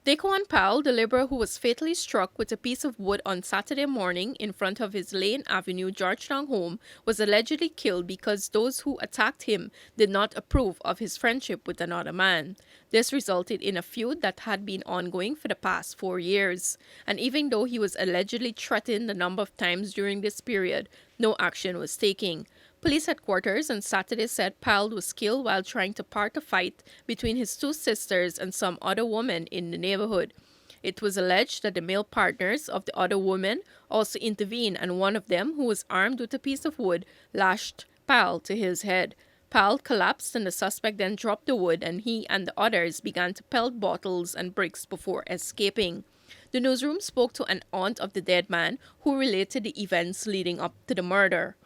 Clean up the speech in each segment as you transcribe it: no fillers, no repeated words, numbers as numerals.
Dequan Pyle, the Liberal who was fatally struck with a piece of wood on Saturday morning in front of his Laing Avenue, Georgetown home, was allegedly killed because those who attacked him did not approve of his friendship with another man. This resulted in a feud that had been ongoing for the past 4 years. And even though he was allegedly threatened a number of times during this period, no action was taken. Police headquarters on Saturday said Pyle was killed while trying to part a fight between his two sisters and some other woman in the neighborhood. It was alleged that the male partners of the other woman also intervened, and one of them, who was armed with a piece of wood, lashed Pyle to his head. Pyle collapsed and the suspect then dropped the wood, and he and the others began to pelt bottles and bricks before escaping. The newsroom spoke to an aunt of the dead man who related the events leading up to the murder.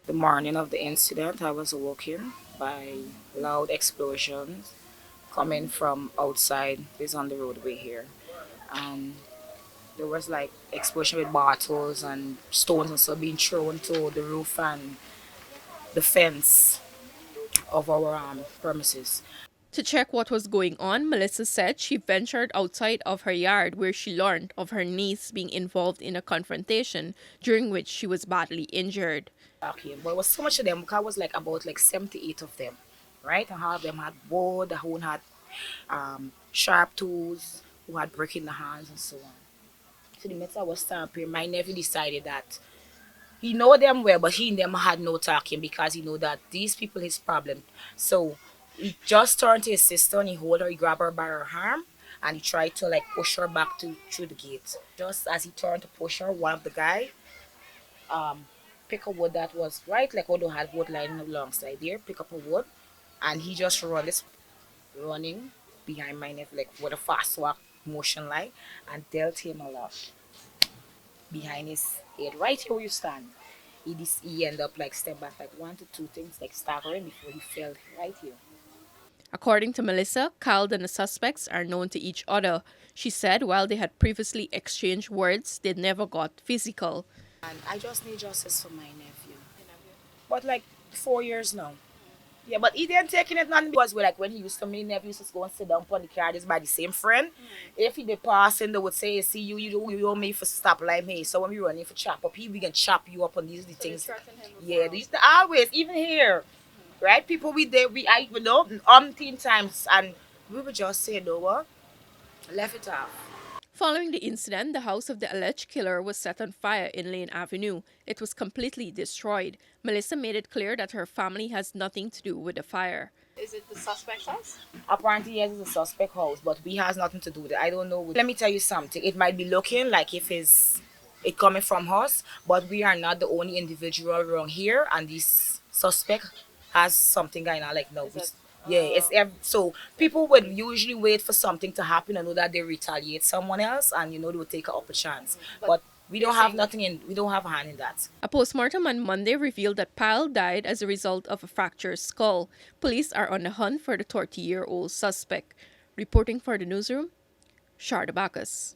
The morning of the incident, I was awoken by loud explosions coming from outside. It's on the roadway here. There was like explosion with bottles and stones and stuff being thrown to the roof and the fence of our premises. To check what was going on, Melissa said she ventured outside of her yard where she learned of her niece being involved in a confrontation during which she was badly injured. Okay, but it was so much of them because it was like about 78 of them, right? And half of them had wood, who had sharp tools, who had brick in the hands and so on. So the matter was stamping. My nephew decided that he know them well, but he and them had no talking because he know that these people his problem. So he just turned to his sister and he hold her, he grabbed her by her arm and he tried to like push her back through the gate. Just as he turned to push her, one of the guy pick a wood that was right like although had wood lying alongside there, pick up a wood and he just running behind my nephew like with a fast walk motion like and dealt him a lot behind his head right here where you stand. He ended up like step back like 1 to 2 things like staggering before he fell right here. According to Melissa, Kyle and the suspects are known to each other. She said while they had previously exchanged words, they never got physical. And I just need justice for my nephew. But like 4 years now. Yeah, but he didn't taking it none because like when he used to me nephew used to go and sit down on the car just by the same friend. If he did passing they would say, see you don't me for stop like me. So when we running for chop up, we can chop you up on these the things. Yeah, these always, even here. Right? People I you know umpteen times and we would just say no what? Left it off. Following the incident, the house of the alleged killer was set on fire in Laing Avenue. It was completely destroyed. Melissa made it clear that her family has nothing to do with the fire. Is it the suspect's house? Apparently, yes, it's a suspect house, but we has nothing to do with it. I don't know. Let me tell you something. It might be looking like if it coming from us, but we are not the only individual around here, and this suspect has something going on. Like no, yeah, so people would usually wait for something to happen and know that they retaliate someone else, and they would take up a chance. But we don't have we don't have a hand in that. A postmortem on Monday revealed that Pyle died as a result of a fractured skull. Police are on the hunt for the 30-year-old suspect. Reporting for the newsroom, Sharda Bacchus.